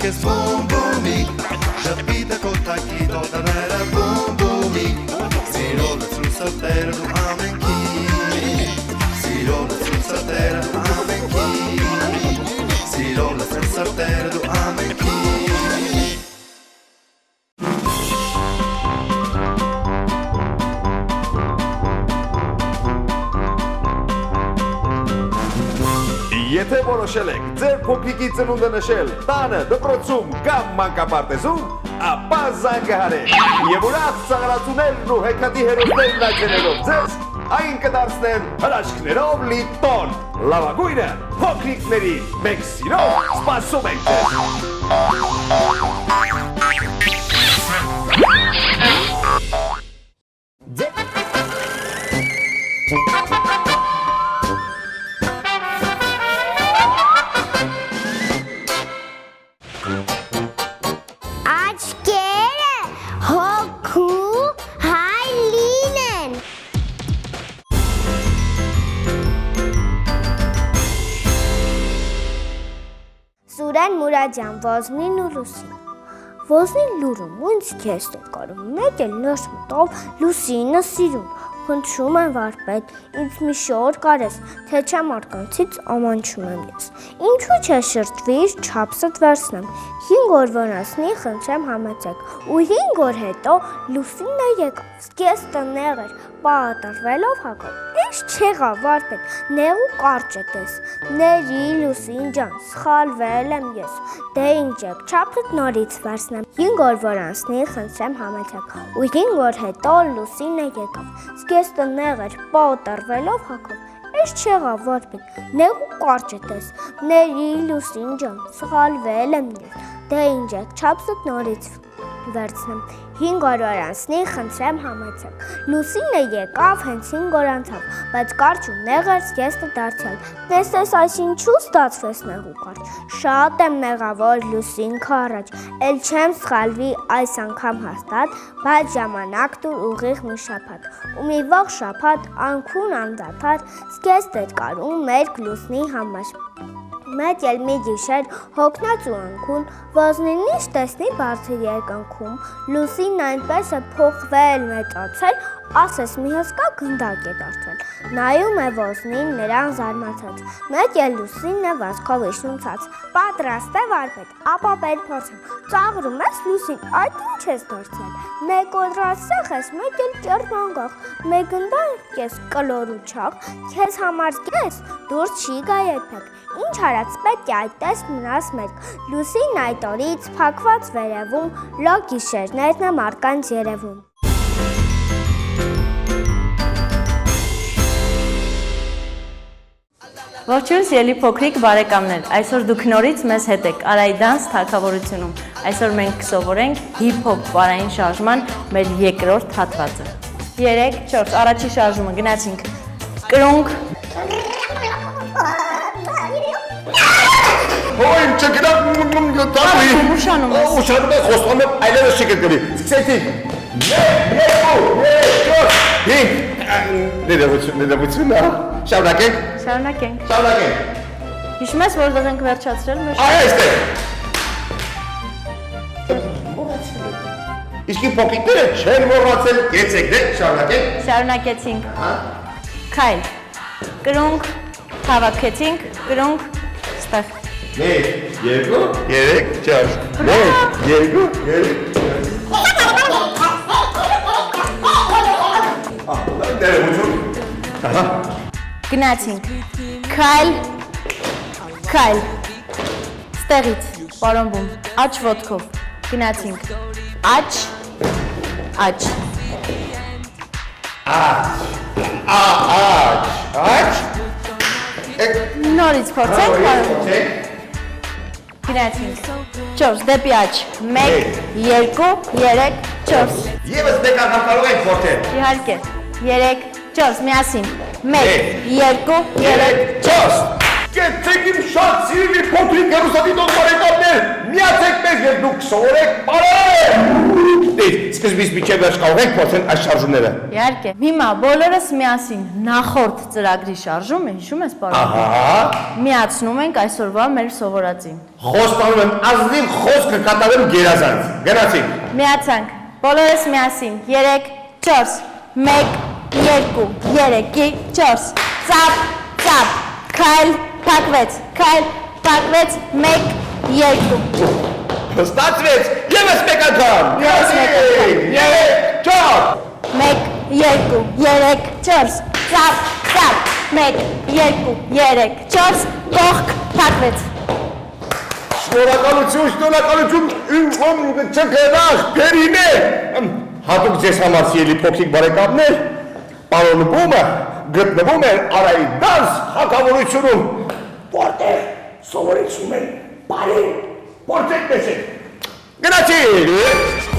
ես բումբումի Ժպիտը կոտակի դոտաները բումբումի Սիրո լծրուսատերը դու ամենքի Սիրո լծրուսատերը դու ամենքի Սիրո լծրուսատերը դու ամենքի Եթե որոշել եք ձեր փոքրիկի ծնունդը նշել տանը, դպրոցում կամ մանկապարտեզում, ապա զանգահարեք եւ ուրախ ծաղրացուներն ու հեքիաթի հերոսներն այցելելով ձեզ այն կդարձնեն հրաշքներով լի տոն։ Լավագույնը փոքրիկների մեկ սիրով սպասում ենք Սուրեն Մուրադյան, Ոզնին ու Լուսին Ոզնին լուրում ու ինձ քեզ տոք կարում մեկ էլ նոր մտով Լուսինը սիրում Խնդրում եմ վարպետ, ինձ մի շոր կարես, թե չեմ արկանցից ամանչում եմ ես Ինչու չէ շրտվիր, չապսըտ վերցնեմ 5 օրվան ասնի խնդրեմ համեցեք ու 5 օր հետո Լուսինը եկավ, սկես տնեղ էր, պահատարվելով հակով Ինչ չեղավ վարպետ, նեղ ու կարճ է տես Ների Լուսին ջան, սխալվել եմ ես Դե ինչ եք, չապսըտ նորից վերցնեմ 5 օրվան ասնի խնդրեմ համեցեք ու 5 օր հետո Լուսինը եկավ Ես տնեղ էր, պահատարվելով հակով Ես չեղավ վարպետ, նեղ ու կարճ է տես Ների Լուսին ջան, սխալվել եմ ես Դե ինչ եք, չապսըտ նորից վերցնեմ 5 օր անցնի, խնդրեմ համեցեք Լուսինը եկավ, հենց 5 օր անցավ Բայց կարճ ու նեղ էր, սկեսը դարձյալ Տեսես այս ինչու ստացվեց նեղ ու կարճ Շատ եմ նեղավոր Լուսին քարաջ Էլ չեմ սխալվի այս անգամ հաստատ Բայց ժամանակ տուր ուղիղ մի շաբաթ Ու մի ողջ շաբաթ անքուն անդադար Սկես դեր կարում մեր Լուսնի համար Մեկ էլ մի գիշեր հոգնած ու անքուն Ոզնինից տեսնի բարձր երկնքում Լուսինն այնպես է փոխվել մեծացել ասես մի հսկա գնդակ է դարձել Նայում է Ոզնին նրան զարմացած Մեկ էլ Լուսինն է վազքով իջնում ցած Պատրաստ է վարպետ, ապա բեր փորձեմ Ծաղրում ես Լուսին, այդ ինչ ես դարձել Մեկ օդրացեղ ես, մեկ էլ ճերմանգաղ Մեկ գնդակ ես կլոր ու չաղ Քեզ համար կես, դուրս չի գա երբեք Ինչ արած պետք է այդպես մնաս մեկ Լուսին այդ օրից փակված վերևում լոկ գիշերներն է մարկանց երևում Ողջույն սիրելի փոքրիկ բարեկամներ, այսօր դուք նորից մեզ հետ եք Արայդանս թագավորությունում Այսօր մենք կսովորենք հիփ-հոփ բառային շարժման մեր երկրորդ հատվածը 3, 4, առաջի շարժումը գնացինք Կրունկ Հոյ, չգնա տարի Ուշանում ես Ուշանում ես, խոստանում եմ, այլևս չի կրկնի Սկսեցինք 1, 2, 3, 4, 5 Ներողություն, շարունակենք Շարունակենք Հիշում ես, որտեղ ենք վերջացրել մեր այստեղ Իսկ իմ փոքրիկները չեն մոռացել, կեցեք դե, շարունակենք Շարունակեցինք Քայլ Կրունկ Հավաքեցինք Կրունկ Ստեղ 1, 2, 3, 4 1, 2, 3 Ներողություն Գնացինք Քայլ Քայլ Ստեղից Պարոմբում Աչ ոտքով Գնացինք Աչ Աչ Աչ Նորից փորձենք Պարոմբում Գնացինք 4 դեպի աչ 1, 2, 3, 4 Եվս մեկ անգամ կարող ենք փորձել Իհարկե 3, 4 միասին 1, 2, 3, 4 Կեցեք իմ շատ սիրելի փոքրիկ հեռուստատիտող բարեկամներ Միացեք մեզ և դուք սովորեք պարել Դե սկզբից միջև վերջ կարող եք փոխել այս շարժումները։ Իհարկե։ Հիմա բոլորս միասին նախորդ ծրագրի շարժումը, հիշում ես, պարոն։ Ահա։ Միացնում ենք այսօրվա մեր սովորածին։ Խոստանում եմ ազնիվ խոսքը կատարեմ գերազանց։ Գնացինք։ Միացանք։ Բոլորս միասին 3 4 1 2 3 4 ծափ ծափ քայլ փակվեց 1 2 Ստացվեց ևս մեկ անգամ։ ԵՒս մեկ անգամ։ 3 4 1 2 3 4 ծափ ծափ 1 2 3 4 կողք փակվեց Շնորհակալություն, չկրնախ, գերին է։ Հատուկ ձեզ համար սիրելի փոքրիկ բարեկամներ, պարոն Բումը գտնվում է Արայի դանս հակավորությունում, որտեղ սովորեցնում են բարի փորձեք տեսեք։ Գնացինք։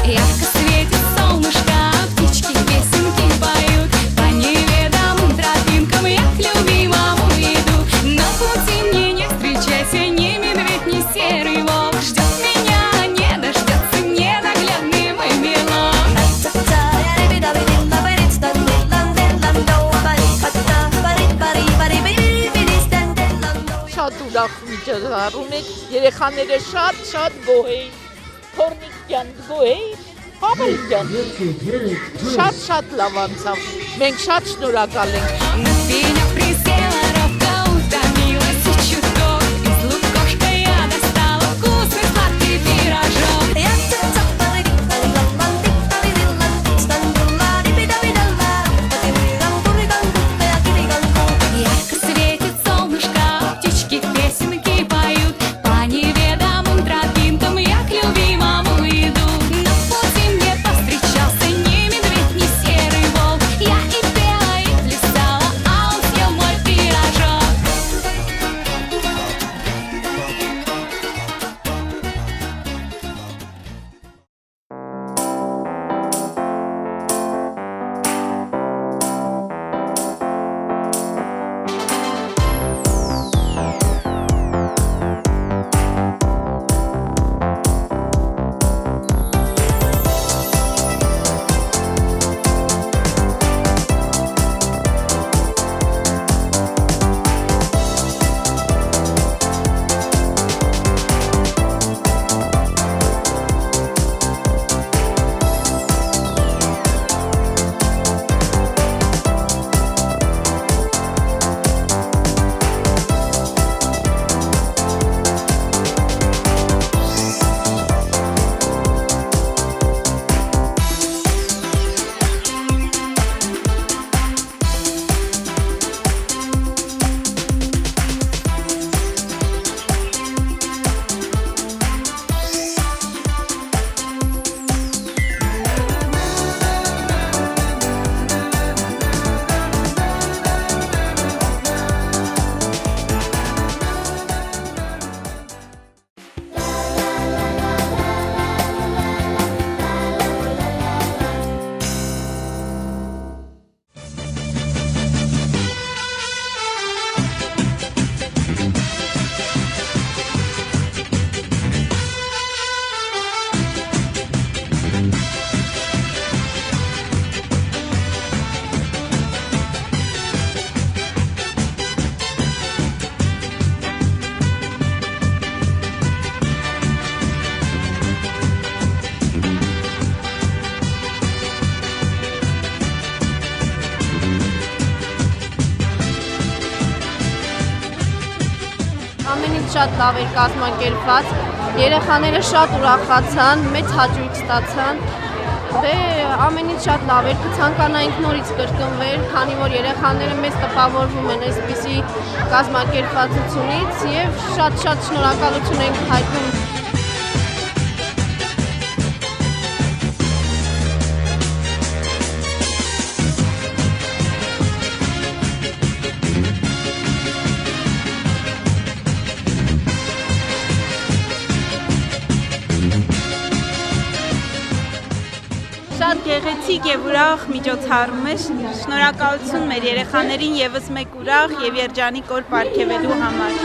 Ярко светит солнышко, птички песенки поют. По неведомым тропинкам я к любимому иду. На пути мне не встречайся ни медведь, ни серый волк. Ждет меня, не дождется ненаглядный мой белок. Շատ ուրախ միջոցառում ունեք, երեխաները շատ գոհ էին, թորնիկ ջան գոհ էին, հավել ջան, շատ լավ անցավ, մենք շատ շնորհակալ ենք։ Финя присела, робко утомилась и чуток. Из лукошка я достала вкусный сладкий пирожок. Ярко светит солнышко, птички песенки поют. По неведомым тропинкам я к любимому иду. На пути мне повстречался ни медведь, ни серый волк. Я и пела, и плясала, а он съел мой пирожок. շատ լավ էր կազմակերպված։ Երեխաները շատ ուրախացան, մեծ հաճույք ստացան։ Դե ամենից շատ լավ էր, կցանկանայինք նորից կրկնվեր, քանի որ երեխաները մեծ տպավորվում են այսպիսի կազմակերպվածությունից եւ շատ շնորհակալություն ենք հայտնում։ Շատ գեղեցիկ եւ ուրախ միջոցառում է։ Շնորհակալություն մեր երեխաներին եւս մեկ ուրախ եւ երջանիկ օր պարգևելու համար։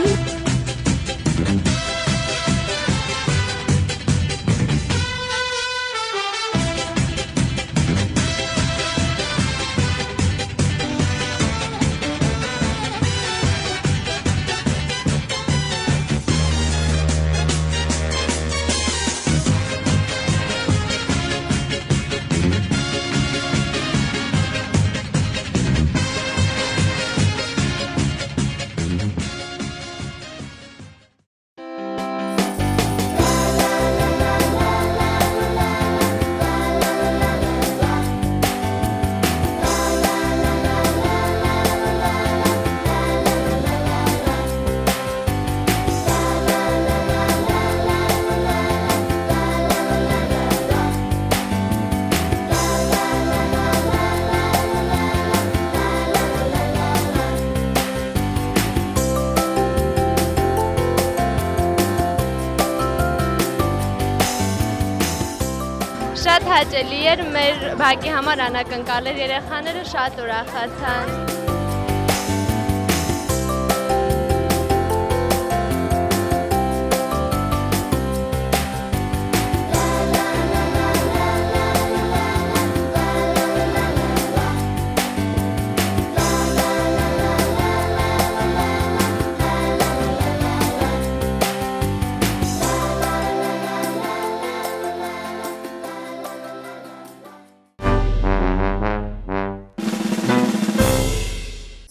Շատ հաճելի էր, մեր բակի համար անակնկալ էր, երեխաները շատ ուրախացան։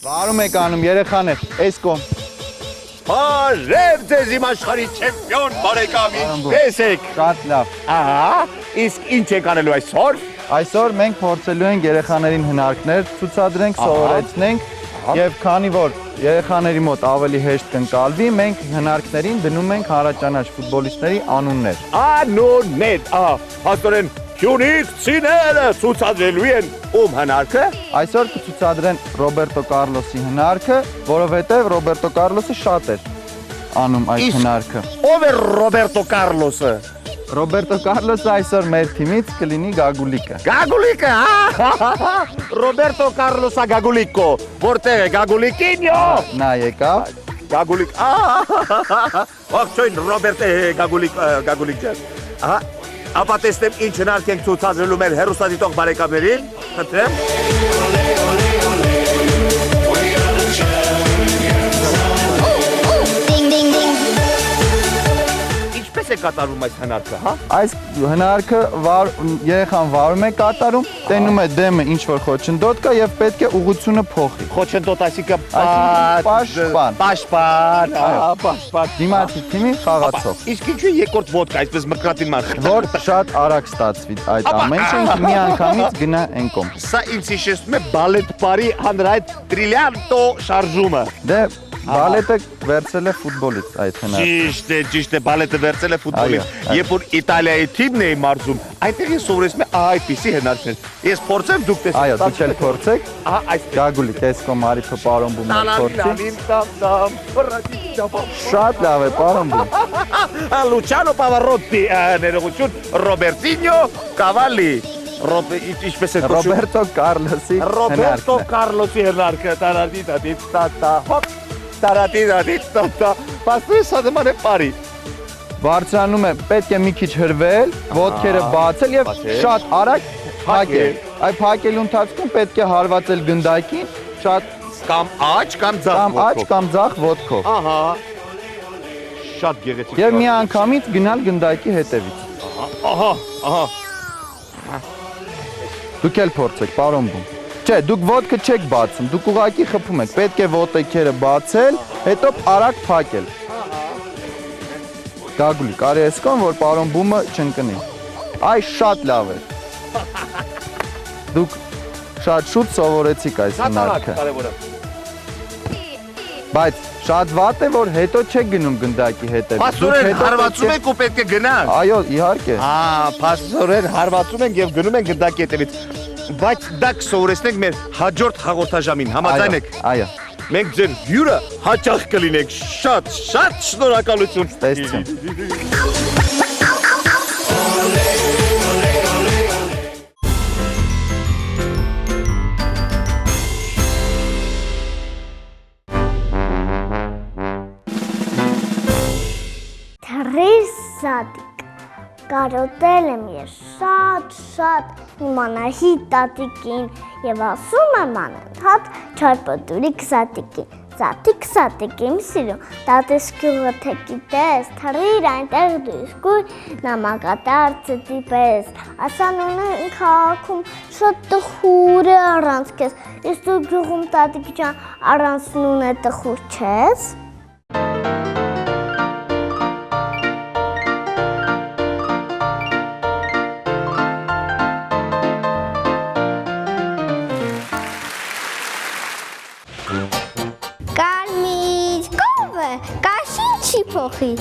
Բարում եք անում երեխաներ, այս կողմ։ Բարև ձեզ իմ աշխարհի չեմպիոն բարեկամին։ Տեսեք։ Շատ լավ։ Ահա, իսկ ինչ եք անելու այսօր։ Այսօր մենք փորձելու ենք երեխաներին հնարքներ ցուցադրենք, սովորեցնենք եւ քանի որ երեխաների մոտ ավելի հեշտ կընկալվի, մենք հնարքներին դնում ենք հանրաճանաչ ֆուտբոլիստների անուններ։ Անուններ, ահա, հաստորեն Հյունիկցիները ցուցադրելու են ում հնարքը։ Այսօր կցուցադրեն Ռոբերտո Կարլոսի հնարքը, որովհետեւ Ռոբերտո Կարլոսը շատ էր անում այդ հնարքը։ Ով է Ռոբերտո Կարլոսը։ Ռոբերտո Կարլոսը այսօր մեր թիմից կլինի Գագուլիկը։ Գագուլիկը, հա։ Ռոբերտո Կարլոսա Գագուլիկո, որտեղ է Գագուլիկինյո։ Նա եկավ։ Գագուլիկ, ողջույն Ռոբերտե Գագուլիկ ջան։ Ահա, ապա տեսնեմ ինչ հնարք ենք ցուցադրելու մեր հեռուստադիտող բարեկամներին, խնդրեմ։ Ինչպես է կատարվում այս հնարքը, հա։ Այս հնարքը երեխան վարում է կատարում, տենում է դեմը ինչ որ խոչընդոտ կա եւ պետք է ուղղությունը փոխի։ Խոչընդոտ այսինքն պաշտպան։ Պաշտպան, ահա, պաշտպան։ Դիմացի թիմի խաղացող։ Իսկ ինչու երկրորդ ոդկա այսպես մկրատին ման։ Որ շատ արագ ստացվի այդ ամեն ինչը, մի անգամից գնա այն կողմ։ Սա ինձ հիշեցնում է բալետ բարի հանրայդ տրիլիանտո շարժումը։ Դե բալետը վերցել է ֆուտբոլից այդ հնարքը։ Ճիշտ է, բալետը վերցել է ֆուտբոլից։ Երբ որ Իտալիայի թիմն էի մարզում, այնտեղ ես սովորեցնում եմ այդպիսի հնարքներ։ Ես փորձեմ, դուք տեսեք։ Այո, դուք էլ փորձեք։ Ահա այստեղ։ Գագուլիկ, այս կոմարի պարոմբում փորձի։ Շատ լավ է պարոմբում։ Լուչանո Պավարոտի, ներողություն, Ռոբերտինյո Կավալի։ Ինչպես է կոչվում։ Ռոբերտո Կարլոսի Ռոբերտո Կարլոսի հնարքը, տարադիտա, հոպ, տարադիտա, պաստես հադման է պարի։ Բարձրանում է, պետք է մի քիչ հրվել, ոտքերը բացել եւ շատ արագ փակել։ Այդ փակելու ընթացքում պետք է հարվածել գնդակին, շատ կամ աջ կամ ձախ ոտքով։ Ահա։ Շատ գեղեցիկ։ Եվ մի անգամից գնալ գնդակի հետևից։ Ահա։ Դուք էլ փորձեք, պարոմբում։ Չէ, դուք ոտքը չեք բացում, դուք ուղղակի խփում եք։ Պետք է ոտքերը բացել, հետո արագ փակել։ Գագուլի, կարի ես կոն, որ պարոն բումը չընկնի։ Այ շատ լավ է։ Դուք շատ շուտ սովորեցիք այս հնարքը։ Բայց շատ վատ է, որ հետո չեք գնում գնդակի հետևից։ Փաստորեն հարվածում եք ու պետք է գնանք։ Այո, իհարկե։ Փաստորեն հարվածում ենք եւ գնում ենք գնդակի հետևից։ Բայց դա կսովորեցնենք մեր հաջորդ հաղորդաժամին, համաձայն եք։ Այո։ Մենք ձեր հյուրը հաճախ կլինենք։ Շատ շնորհակալություն։ Տեսություն։ Թռիր սատիկ, կարոտել եմ ես շատ իմանահի տատիկին և ասում եմ անընդհատ չարպոտուրիկ սատիկին, սատիկ իմ սիրում, տատես գյուղը թե գիտես, թռիր այնտեղ դու իսկույն նամակատարծը դիպես, ասան ունեն քաղաքում շատ տխուր է առանց քեզ, իսկ դու գյուղում տատիկ ջան առանց նուն է տխուր չես։ Կարմիր, կով է, կաշին չի փոխի։